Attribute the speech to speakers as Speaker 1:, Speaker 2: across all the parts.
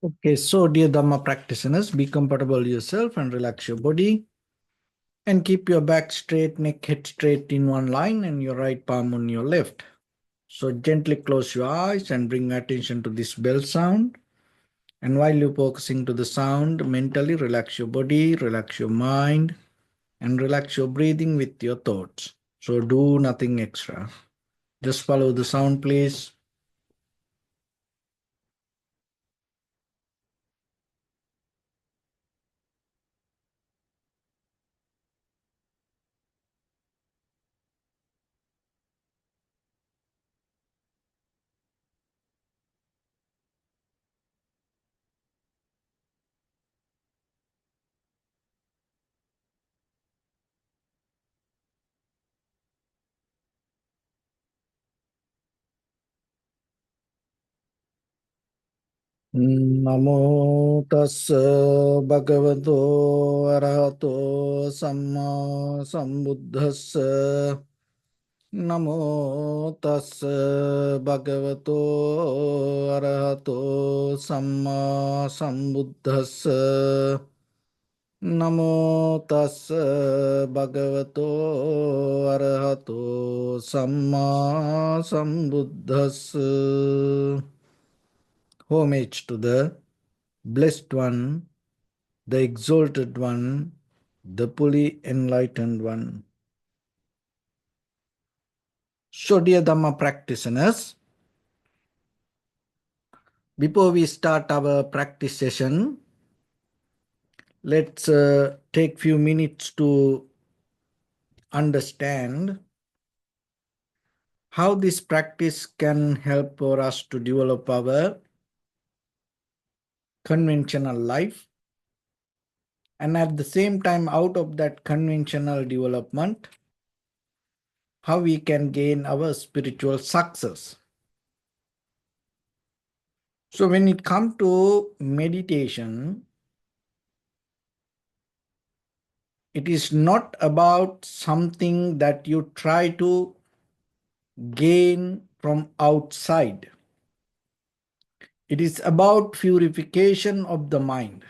Speaker 1: Okay, so dear Dharma practitioners, be comfortable yourself and relax your body and keep your back straight, neck, head straight in one line and your right palm on your left. So gently close your eyes and bring attention to this bell sound. And while you're focusing to the sound, mentally relax your body, relax your mind, and relax your breathing with your thoughts. So do nothing extra. Just follow the sound, please. Namo tassa bhagavato arahato samma sambuddhassa. Namo tassa bhagavato arahato samma sambuddhassa. Namo tassa bhagavato arahato samma sambuddhassa. Homage to the Blessed One, the Exalted One, the fully enlightened One. So, dear Dhamma practitioners, before we start our practice session, let's take few minutes to understand how this practice can help for us to develop our conventional life, and at the same time, out of that conventional development, how we can gain our spiritual success. So when it comes to meditation, it is not about something that you try to gain from outside. It is about purification of the mind.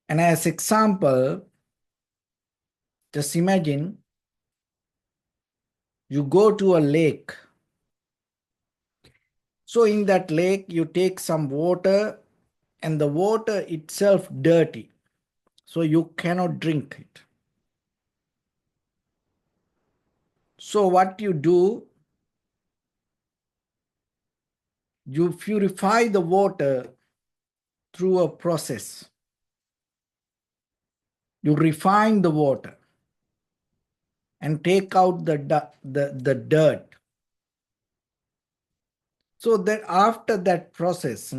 Speaker 1: And as example, just imagine you go to a lake. So in that lake, you take some water and the water itself dirty. So you cannot drink it. So what you do, you purify the water through a process. You refine the water and take out the dirt. So that after that process,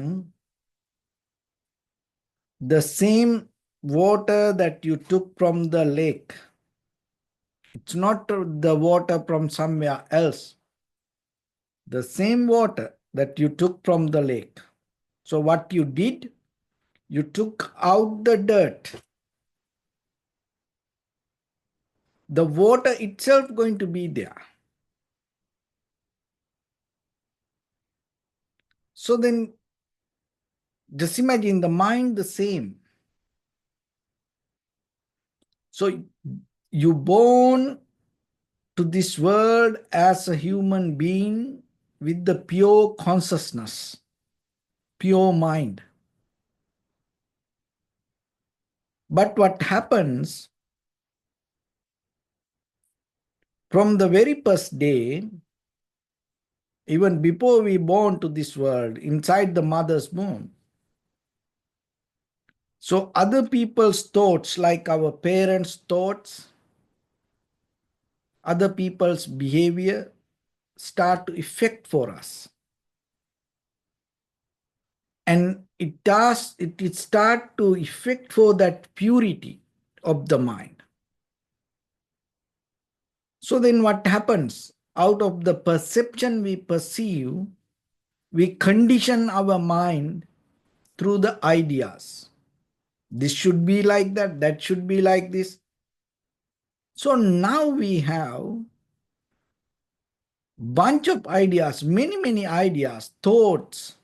Speaker 1: the same water that you took from the lake, it's not the water from somewhere else. The same water that you took from the lake. So what you did, you took out the dirt. The water itself going to be there. So then just imagine the mind the same. So you born to this world as a human being with the pure consciousness, pure mind. But what happens from the very first day, even before we born to this world, inside the mother's womb, so other people's thoughts, like our parents' thoughts, other people's behavior, start to affect for us. And it start to affect for that purity of the mind. So then what happens? Out of the perception we perceive, we condition our mind through the ideas. This should be like that, that should be like this. So now we have bunch of ideas, many ideas, thoughts,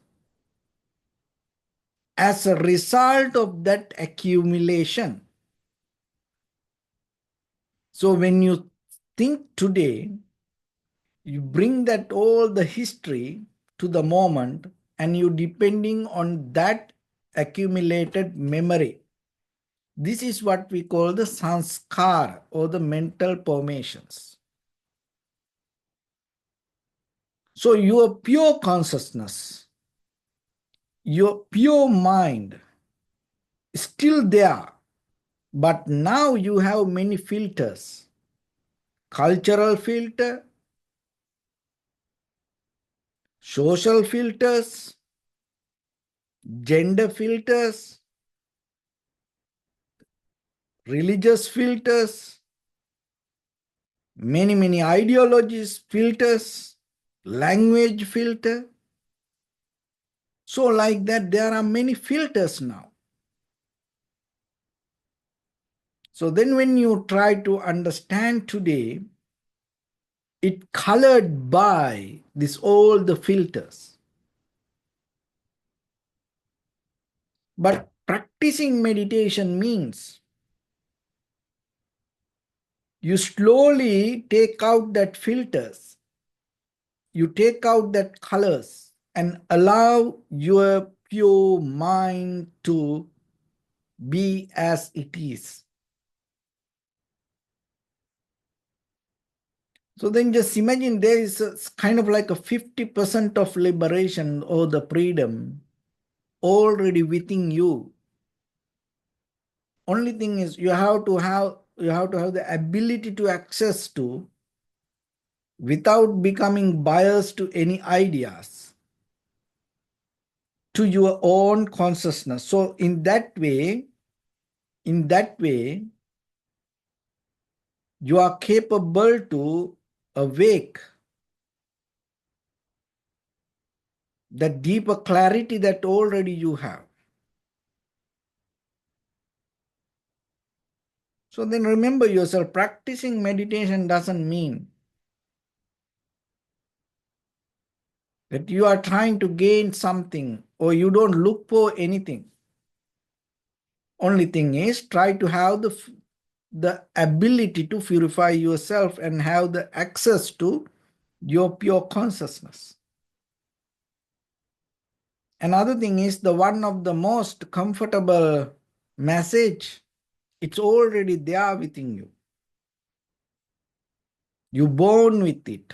Speaker 1: as a result of that accumulation. So when you think today, you bring that all the history to the moment, and you depending on that accumulated memory. This is what we call the sanskar, or the mental formations. So your pure consciousness, your pure mind is still there, but now you have many filters: cultural filter, social filters, gender filters, religious filters, many ideologies filters, language filter. So like that, there are many filters now. So then when you try to understand today, it colored by this all the filters. But practicing meditation means you slowly take out that filters, you take out that colors, and allow your pure mind to be as it is. So then just imagine there is a kind of like a 50% of liberation or the freedom already within you. Only thing is you have to have the ability to access to, without becoming biased to any ideas, to your own consciousness. So in that way, you are capable to awake the deeper clarity that already you have. So then remember yourself, practicing meditation doesn't mean that you are trying to gain something or you don't look for anything. Only thing is, try to have the ability to purify yourself and have the access to your pure consciousness. Another thing is, the one of the most comfortable message, it's already there within you. You're born with it.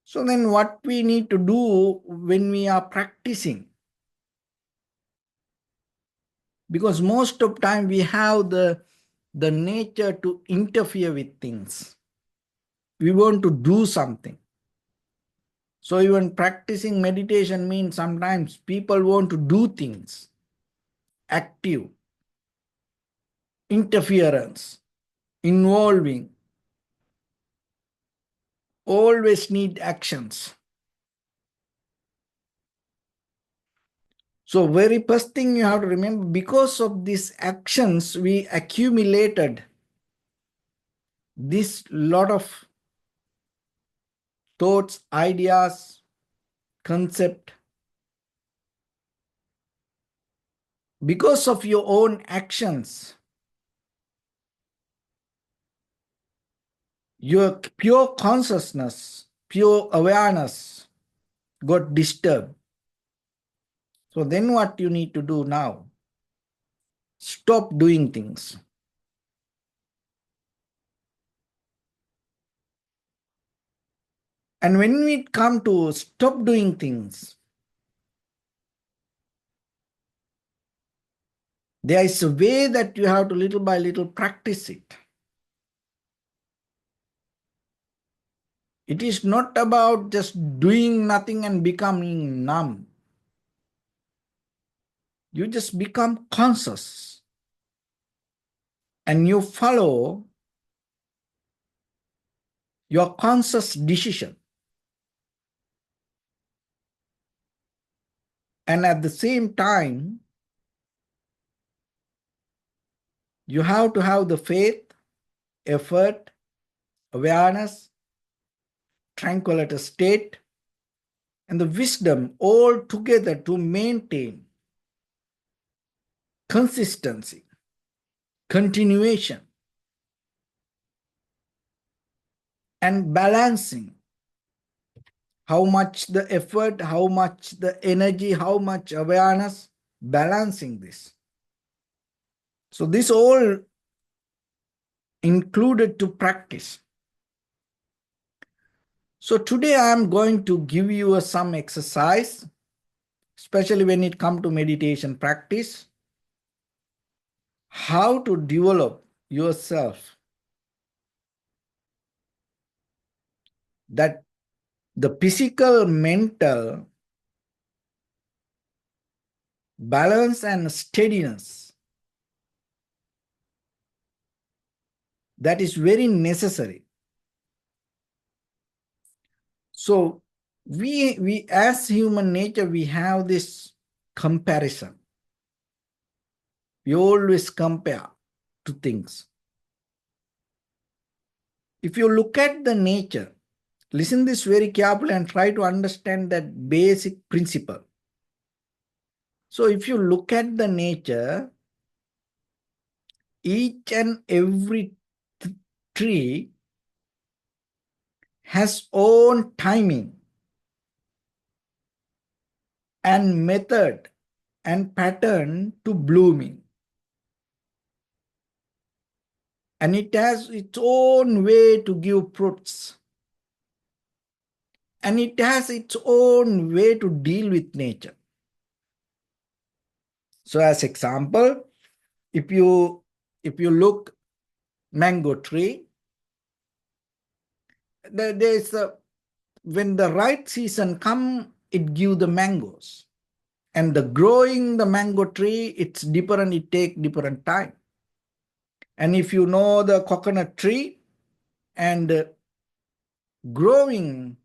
Speaker 1: So then what we need to do when we are practicing, because most of time we have the nature to interfere with things. We want to do something. So even practicing meditation means sometimes people want to do things, active, interference, involving, always need actions. So very first thing you have to remember, because of these actions, we accumulated this lot of thoughts, ideas, concept. Because of your own actions, your pure consciousness, pure awareness got disturbed. So then what you need to do now? Stop doing things. And when we come to stop doing things, there is a way that you have to little by little practice it. It is not about just doing nothing and becoming numb. You just become conscious and you follow your conscious decision. And at the same time, you have to have the faith, effort, awareness, tranquility state, and the wisdom all together to maintain consistency, continuation, and balancing. How much the effort, how much the energy, how much awareness, balancing this. So this all included to practice. So today I am going to give you some exercise, especially when it comes to meditation practice, how to develop yourself that the physical, mental balance and steadiness that is very necessary. So we as human nature, we have this comparison. We always compare to things. If you look at the nature, listen this very carefully and try to understand that basic principle. So if you look at the nature, each and every tree has own timing and method and pattern to blooming. And it has its own way to give fruits. And it has its own way to deal with nature. So as example, if you look mango tree, there's a, when the right season come, it give the mangoes. And the growing the mango tree, it's different, it take different time. And if you know the coconut tree, and growing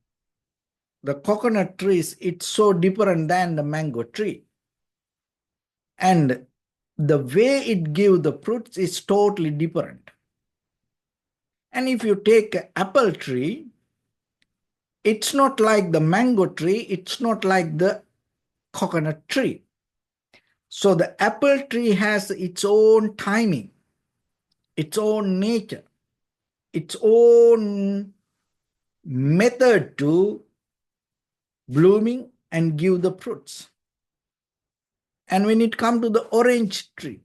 Speaker 1: the coconut trees, it's so different than the mango tree. And the way it gives the fruits is totally different. And if you take an apple tree, it's not like the mango tree, it's not like the coconut tree. So the apple tree has its own timing, its own nature, its own method to blooming and give the fruits. And when it comes to the orange tree,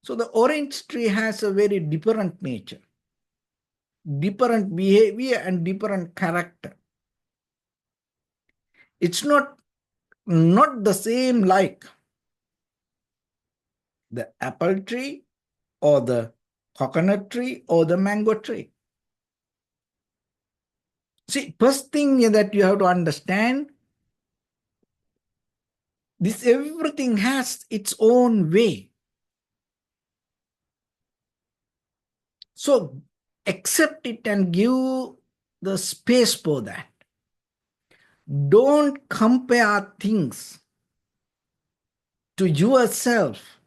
Speaker 1: so the orange tree has a very different nature, different behavior and different character. It's not the same like the apple tree or the coconut tree or the mango tree. See, first thing that you have to understand, this everything has its own way. So accept it and give the space for that. Don't compare things to yourself.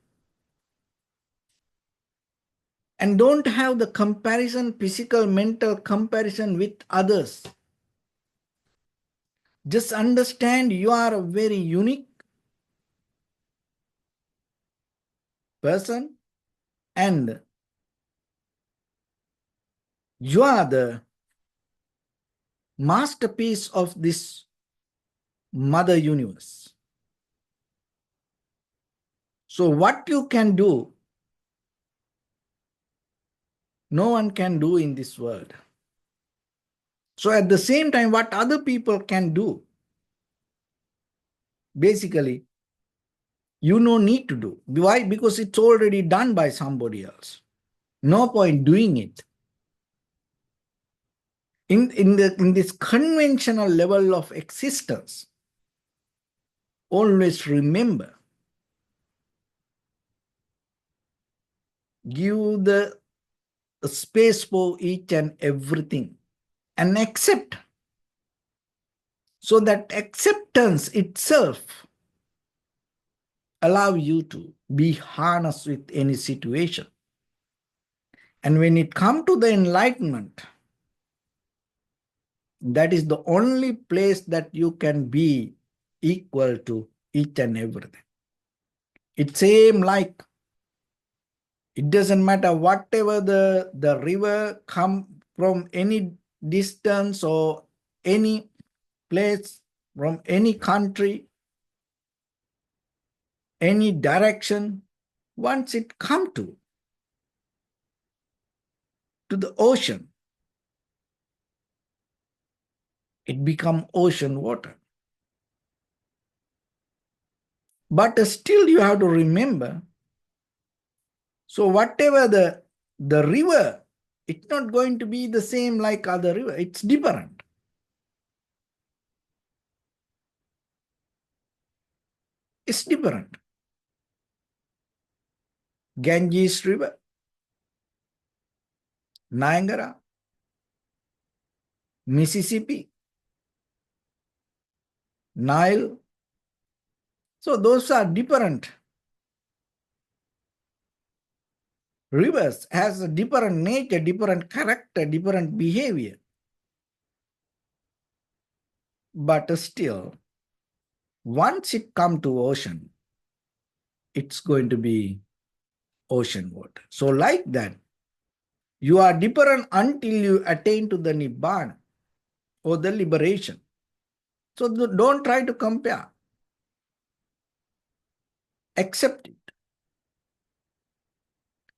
Speaker 1: And don't have the comparison, physical, mental comparison with others. Just understand you are a very unique person and you are the masterpiece of this mother universe. So what you can do, no one can do in this world. So at the same time, what other people can do, basically, you no need to do. Why? Because it's already done by somebody else. No point doing it. In this conventional level of existence, always remember, give the space for each and everything and accept. So that acceptance itself allow you to be harnessed with any situation. And when it comes to the enlightenment, that is the only place that you can be equal to each and everything. It's same like it doesn't matter whatever the river come from any distance or any place from any country, any direction, once it come to the ocean, it become ocean water. But still you have to remember, so whatever the river, it's not going to be the same like other river. It's different. It's different. Ganges River, Niagara, Mississippi, Nile. So those are different rivers, has a different nature, different character, different behavior. But still, once it come to ocean, it's going to be ocean water. So like that, you are different until you attain to the Nibbana or the liberation. So don't try to compare. Accept it.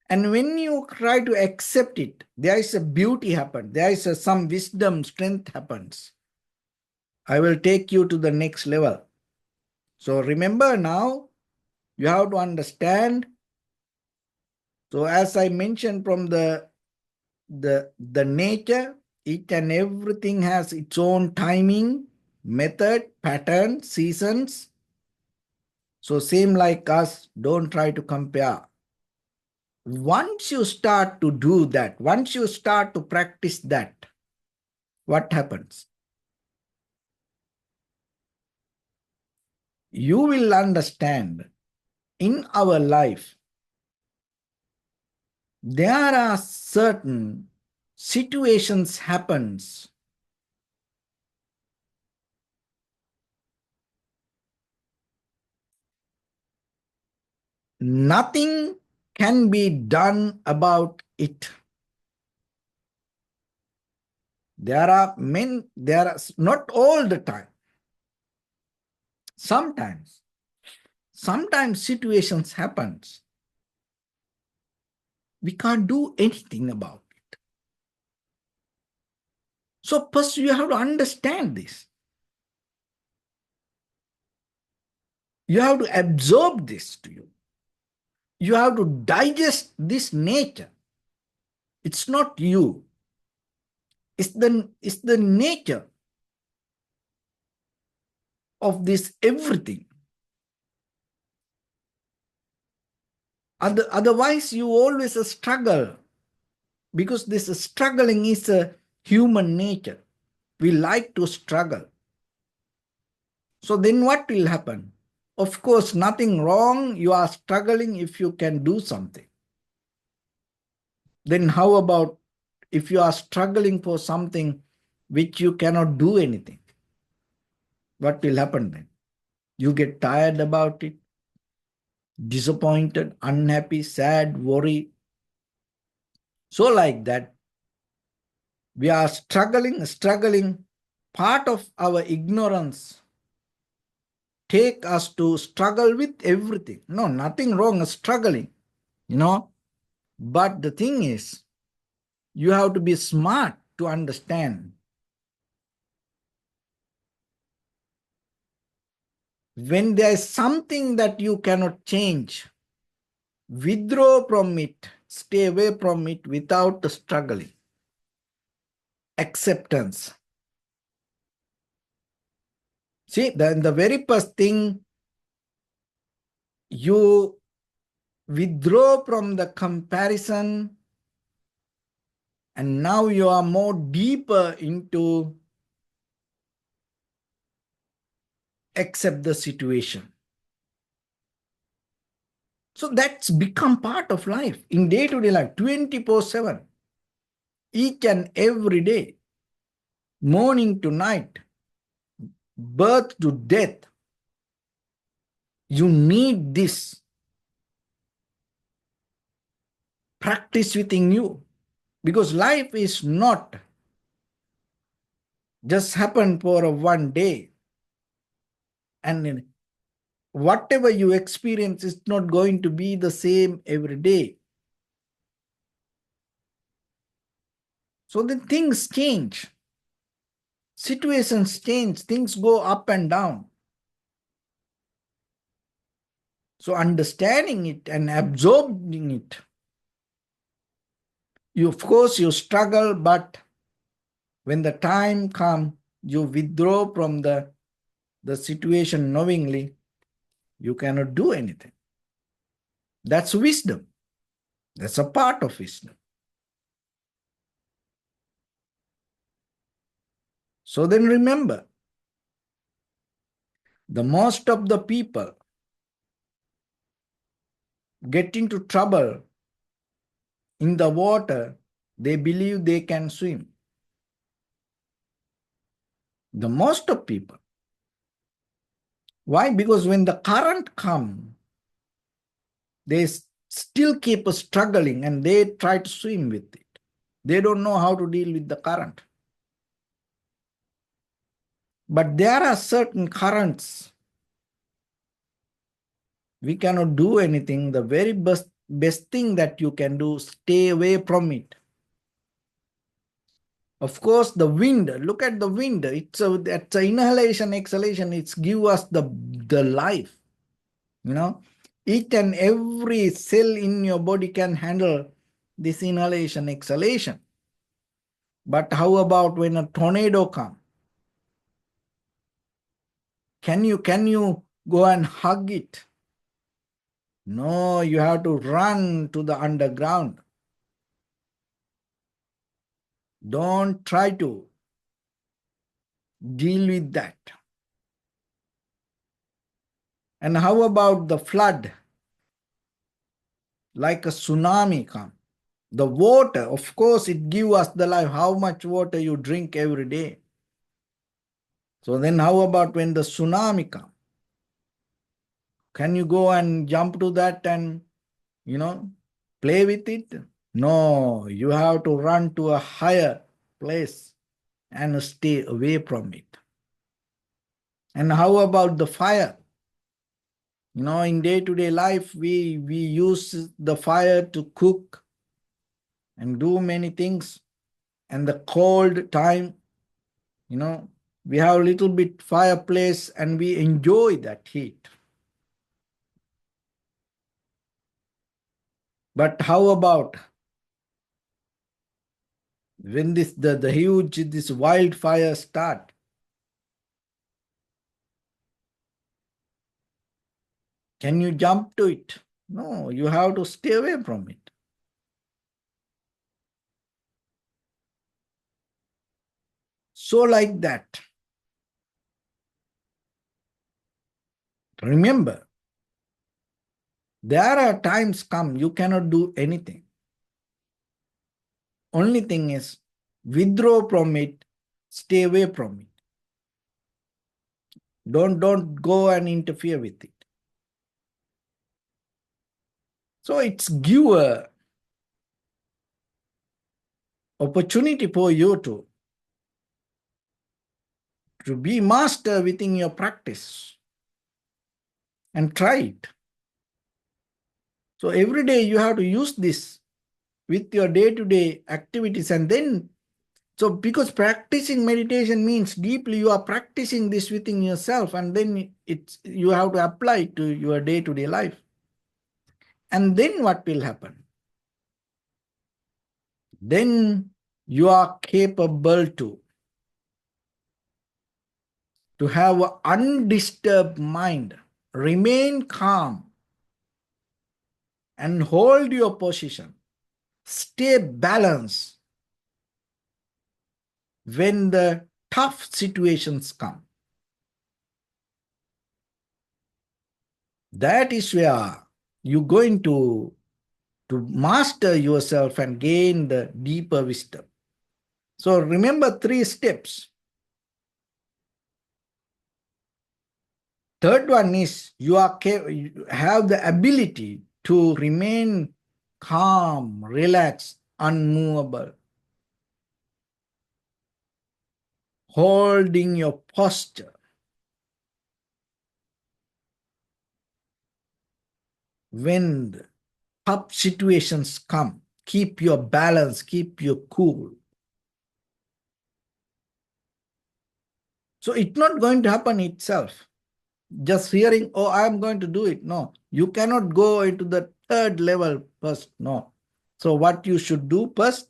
Speaker 1: And when you try to accept it, there is a beauty happen. There is some wisdom, strength happens. I will take you to the next level. So remember now, you have to understand. So as I mentioned from the nature, each and everything has its own timing, method, pattern, seasons. So same like us, don't try to compare. Once you start to do that, once you start to practice that, what happens? You will understand in our life, there are certain situations happens nothing can be done about it. There are not all the time. Sometimes situations happens. We can't do anything about it. So first you have to understand this. You have to absorb this to you. You have to digest this nature. It's not you. It's the nature of this everything. Otherwise, you always struggle, because this struggling is a human nature. We like to struggle. So then what will happen? Of course, nothing wrong. You are struggling if you can do something. Then how about if you are struggling for something which you cannot do anything? What will happen then? You get tired about it, disappointed, unhappy, sad, worried. So like that, we are struggling. Part of our ignorance take us to struggle with everything. No, nothing wrong, struggling, you know. But the thing is, you have to be smart to understand. When there is something that you cannot change, withdraw from it, stay away from it without struggling. Acceptance. See, the very first thing, you withdraw from the comparison, and now you are more deeper into accept the situation. So that's become part of life in day-to-day life, 24/7, each and every day, morning to night, birth to death. You need this practice within you, because life is not just happen for a one day, and whatever you experience is not going to be the same every day. So then things change, situations change, things go up and down. So understanding it and absorbing it, you of course you struggle, but when the time comes, you withdraw from the situation knowingly, you cannot do anything. That's wisdom. That's a part of wisdom. So then remember, the most of the people get into trouble in the water, they believe they can swim. The most of people. Why? Because when the current comes, they still keep struggling and they try to swim with it. They don't know how to deal with the current. But there are certain currents we cannot do anything. The very best thing that you can do, stay away from it. Of course, the wind, look at the wind. It's an inhalation, exhalation. It's give us the life. You know, each and every cell in your body can handle this inhalation, exhalation. But how about when a tornado comes? Can you go and hug it? No, you have to run to the underground. Don't try to deal with that. And how about the flood? Like a tsunami come. The water, of course, it gives us the life. How much water you drink every day? So then how about when the tsunami comes? Can you go and jump to that and, play with it? No, you have to run to a higher place and stay away from it. And how about the fire? In day-to-day life, we use the fire to cook and do many things. And the cold time, we have a little bit fireplace and we enjoy that heat. But how about when the huge this wildfire start? Can you jump to it? No, you have to stay away from it. So like that. Remember, there are times come you cannot do anything. Only thing is withdraw from it, stay away from it. Don't go and interfere with it. So it's give a opportunity for you to be master within your practice and try it. So every day you have to use this with your day-to-day activities, and then so because practicing meditation means deeply you are practicing this within yourself, and then you have to apply it to your day-to-day life. And then what will happen? Then you are capable to have an undisturbed mind, remain calm, and hold your position. Stay balanced when the tough situations come. That is where you're going to master yourself and gain the deeper wisdom. So remember 3 steps. Third one is you have the ability to remain calm, relaxed, unmovable, holding your posture. When the tough situations come, keep your balance, keep your cool. So it's not going to happen itself. Just hearing, oh, I'm going to do it. No, you cannot go into the third level first. No. So what you should do first,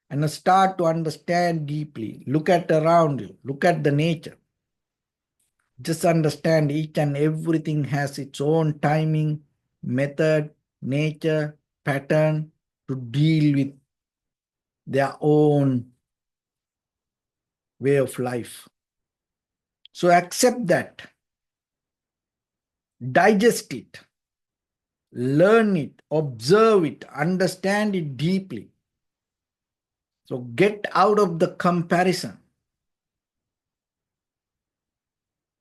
Speaker 1: and start to understand deeply. Look at around you. Look at the nature. Just understand each and everything has its own timing, method, nature, pattern to deal with their own way of life. So accept that, digest it, learn it, observe it, understand it deeply. So get out of the comparison.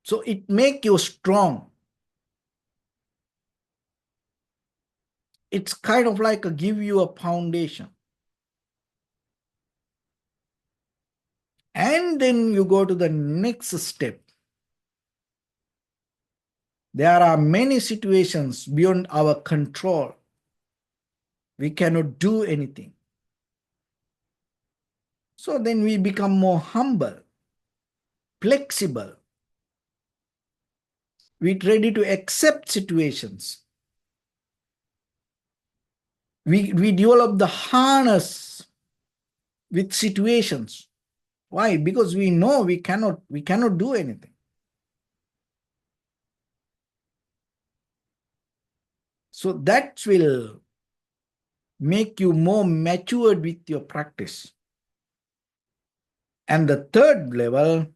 Speaker 1: So it make you strong. It's kind of like give you a foundation. And then you go to the next step. There are many situations beyond our control. We cannot do anything. So then we become more humble, flexible. We're ready to accept situations. We develop the harness with situations. Why? Because we know we cannot do anything. So that will make you more matured with your practice. And the third level,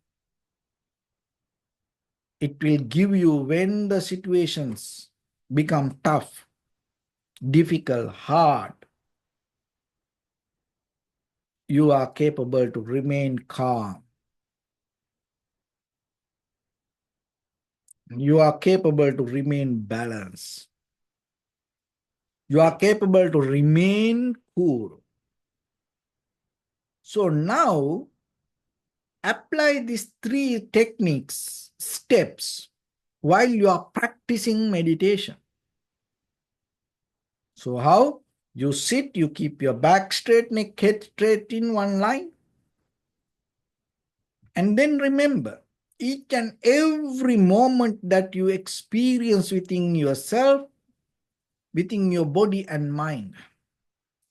Speaker 1: it will give you when the situations become tough, difficult, hard, you are capable to remain calm. You are capable to remain balanced. You are capable to remain cool. So now, apply these 3 techniques, steps, while you are practicing meditation. So how? You sit, you keep your back straight, neck, head straight in one line. And then remember, each and every moment that you experience within yourself, within your body and mind,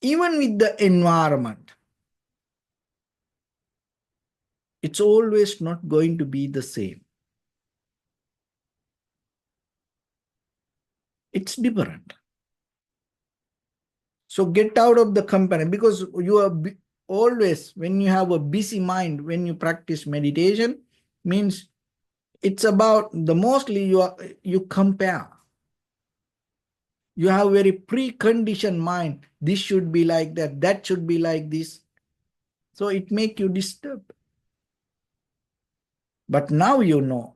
Speaker 1: even with the environment, it's always not going to be the same. It's different. So get out of the comparison, because you are always, when you have a busy mind, when you practice meditation, means it's about the mostly you compare. You have very preconditioned mind. This should be like that. That should be like this. So it make you disturbed. But now you know.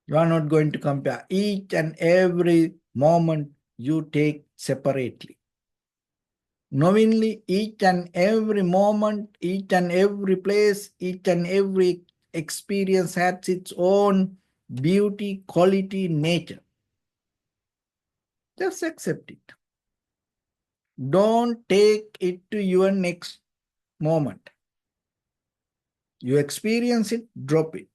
Speaker 1: You are not going to compare. Each and every moment you take separately. Knowingly, each and every moment, each and every place, each and every experience has its own beauty, quality, nature. Just accept it. Don't take it to your next moment. You experience it, drop it.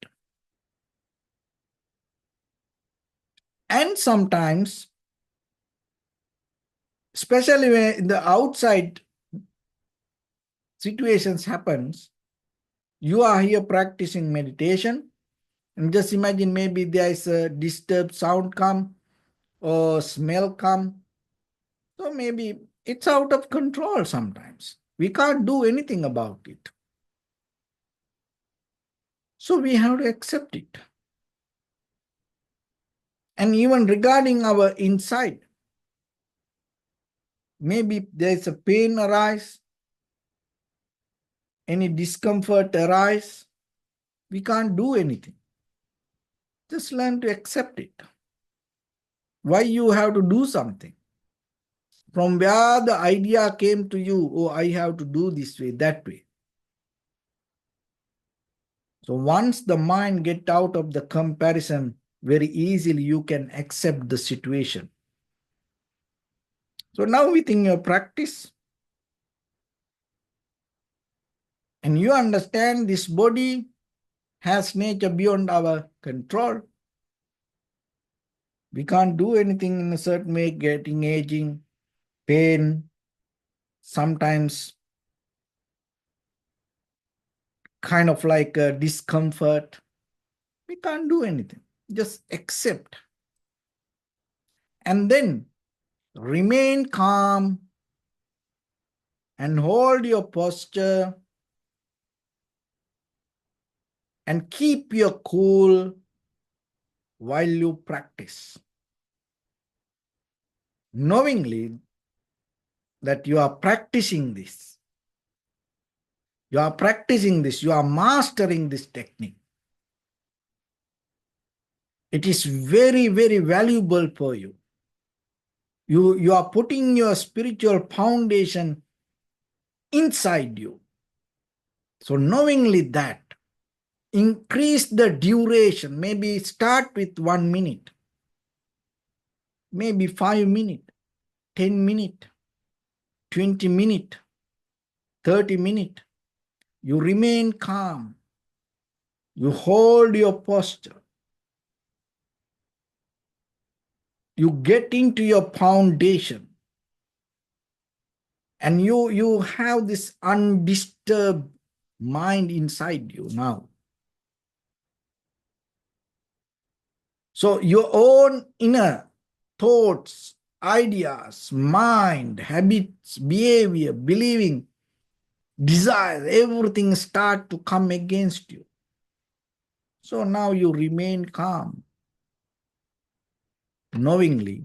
Speaker 1: And sometimes, especially when the outside situations happens, you are here practicing meditation, and just imagine maybe there is a disturbed sound come or smell come. So maybe it's out of control sometimes. We can't do anything about it. So we have to accept it. And even regarding our inside, maybe there's a pain arise, any discomfort arise, we can't do anything. Just learn to accept it. Why you have to do something? From where the idea came to you, oh, I have to do this way, that way. So once the mind get out of the comparison, very easily you can accept the situation. So now within your practice, and you understand this body has nature beyond our control. We can't do anything in a certain way, getting aging, pain, sometimes kind of like a discomfort. We can't do anything. Just accept. And then remain calm and hold your posture and keep your cool while you practice. Knowingly that you are practicing this. You are practicing this. You are mastering this technique. It is very, very valuable for you. You are putting your spiritual foundation inside you. So knowingly that, increase the duration. Maybe start with 1 minute. Maybe 5 minutes, 10 minutes, 20 minutes, 30 minutes. You remain calm. You hold your posture. You get into your foundation. And you have this undisturbed mind inside you now. So your own inner thoughts, ideas, mind, habits, behavior, believing, desire, everything start to come against you. So now you remain calm. Knowingly,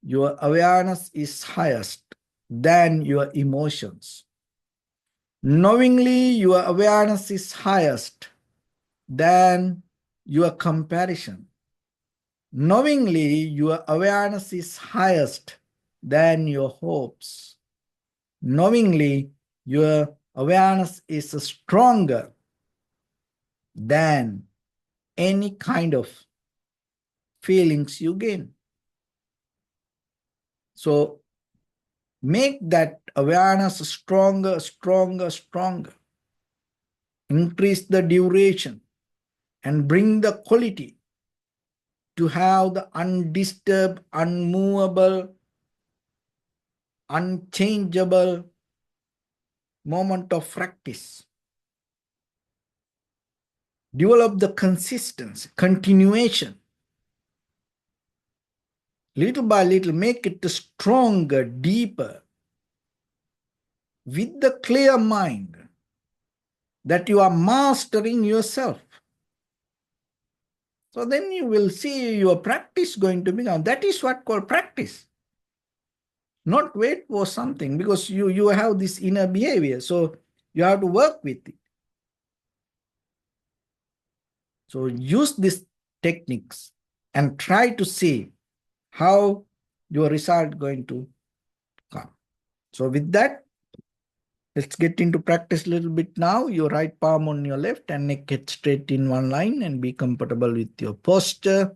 Speaker 1: your awareness is highest than your emotions. Knowingly, your awareness is highest than your comparison. Knowingly, your awareness is highest than your hopes. Knowingly, your awareness is stronger than any kind of feelings you gain. So make that awareness stronger, stronger, stronger. Increase the duration and bring the quality to have the undisturbed, unmovable, unchangeable moment of practice. Develop the consistency, continuation. Little by little, make it stronger, deeper, with the clear mind that you are mastering yourself. So then you will see your practice going to become. That is what called practice. Not wait for something, because you have this inner behavior. So you have to work with it. So use these techniques and try to see how your result going to come. So with that, let's get into practice a little bit now. Your right palm on your left and neck head straight in one line, and be comfortable with your posture.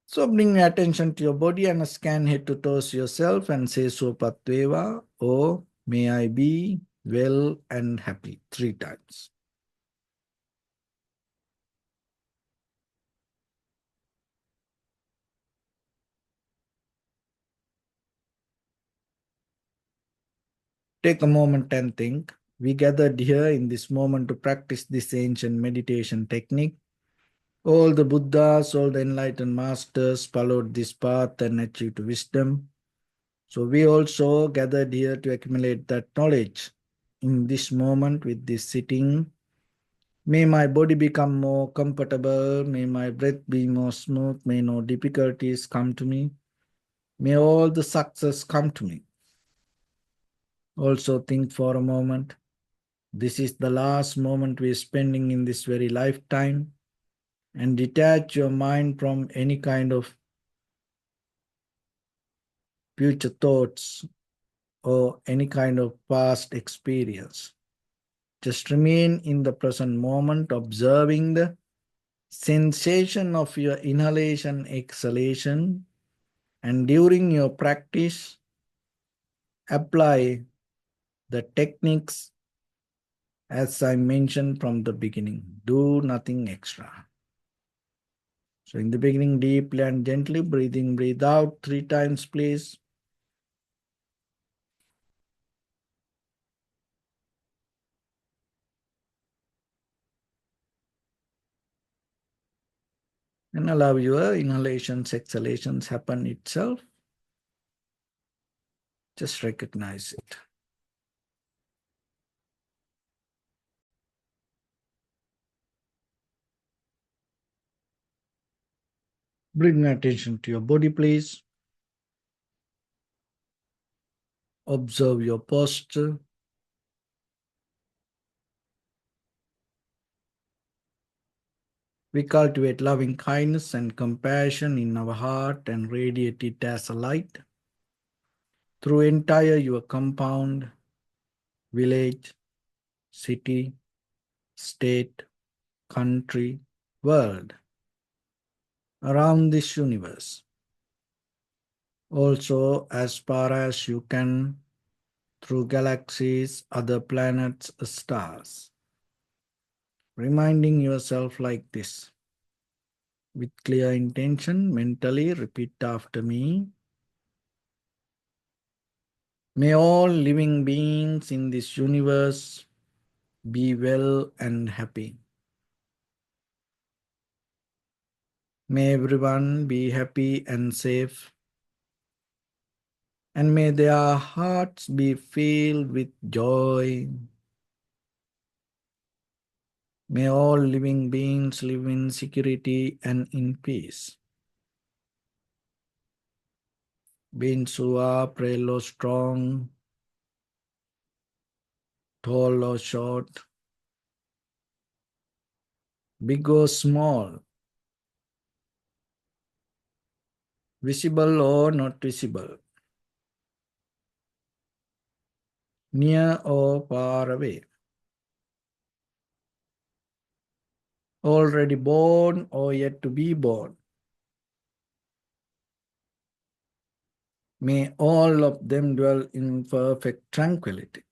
Speaker 1: So bring your attention to your body and scan head to toes yourself and say Sopatveva, or may I be well and happy, 3 times. Take a moment and think. We gathered here in this moment to practice this ancient meditation technique. All the Buddhas, all the enlightened masters followed this path and achieved wisdom. So we also gathered here to accumulate that knowledge in this moment with this sitting, May my body become more comfortable. May my breath be more smooth. May no difficulties come to me. May all the success come to me. Also, think for a moment. This is the last moment we are spending in this very lifetime, and detach your mind from any kind of future thoughts or any kind of past experience. Just remain in the present moment, observing the sensation of your inhalation, exhalation, and during your practice, apply the techniques as I mentioned from the beginning. Do nothing extra. So in the beginning, deeply and gently, breathe in, breathe out 3 times, please. And allow your inhalations, exhalations happen itself. Just recognize it. Bring attention to your body, please. Observe your posture. We cultivate loving kindness and compassion in our heart and radiate it as a light through entire your compound, village, city, state, country, world, around this universe. Also, as far as you can, through galaxies, other planets, stars. Reminding yourself like this. With clear intention, mentally repeat after me. May all living beings in this universe be well and happy. May everyone be happy and safe. And may their hearts be filled with joy. May all living beings live in security and in peace. Beings who are frail or strong, tall or short, big or small, visible or not visible, near or far away, already born or yet to be born. May all of them dwell in perfect tranquility.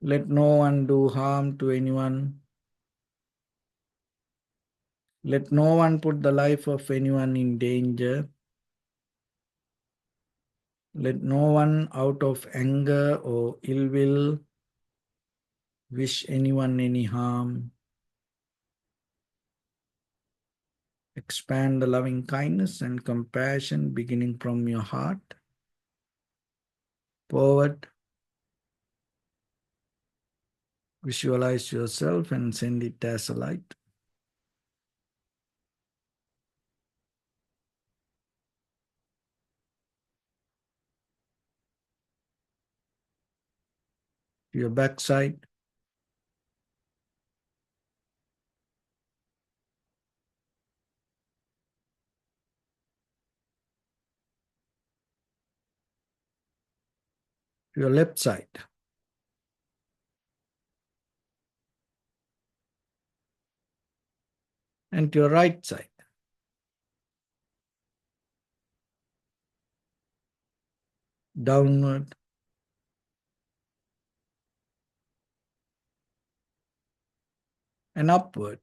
Speaker 1: Let no one do harm to anyone. Let no one put the life of anyone in danger. Let no one out of anger or ill will wish anyone any harm. Expand the loving kindness and compassion beginning from your heart forward. Visualize yourself and send it as a light. To your backside, to your left side, and to your right side. Downward and upward.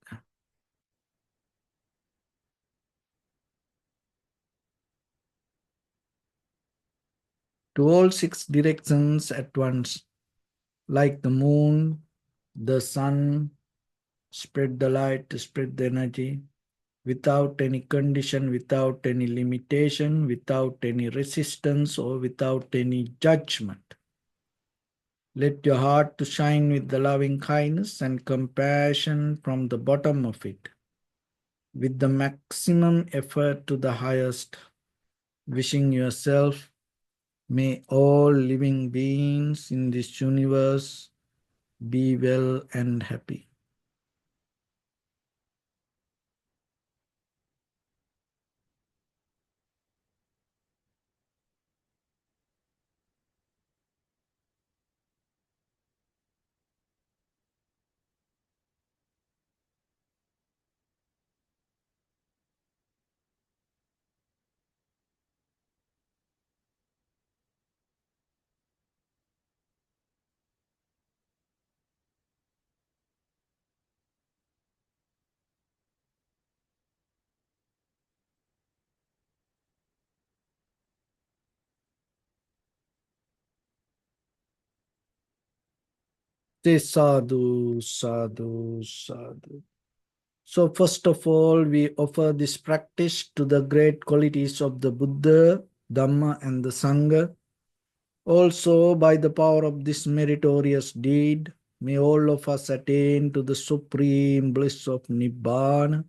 Speaker 1: To all 6 directions at once, like the moon, the sun, spread the light, spread the energy, without any condition, without any limitation, without any resistance, or without any judgment. Let your heart to shine with the loving kindness and compassion from the bottom of it, with the maximum effort to the highest, wishing yourself, may all living beings in this universe be well and happy. Say sadhu, sadhu, sadhu. So, first of all, we offer this practice to the great qualities of the Buddha, Dharma, and the Sangha. Also, by the power of this meritorious deed, may all of us attain to the supreme bliss of Nibbana.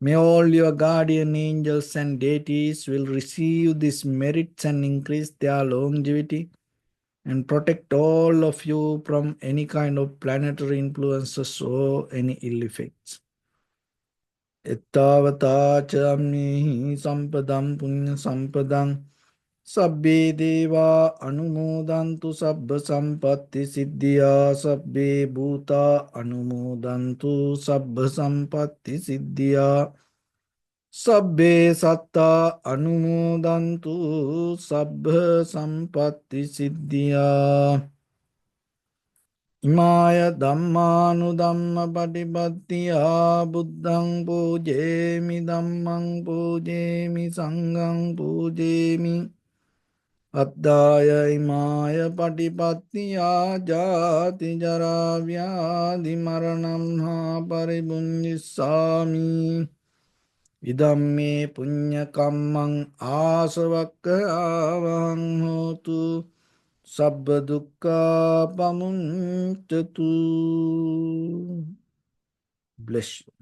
Speaker 1: May all your guardian angels and deities will receive these merits and increase their longevity and protect all of you from any kind of planetary influences or any ill effects. Ettavata chamnihi sampadam punya sampadam sabbe deva anumodantu sabba sampatti siddhya sabbe bhuta anumodantu sabba sampatti siddhya sabbe satta anumodantu sabba sampatti siddhya. Imaya dhammanu dhamma patipattiya buddhang pujemi dhammang pujemi sanghang pujemi addaya imaya patipattiya jati jara vyadhi maranam ha paribunjissami idam me punya kammang asavakkhayavahang hotu Sabba dukkha pamuncatu. Bless you.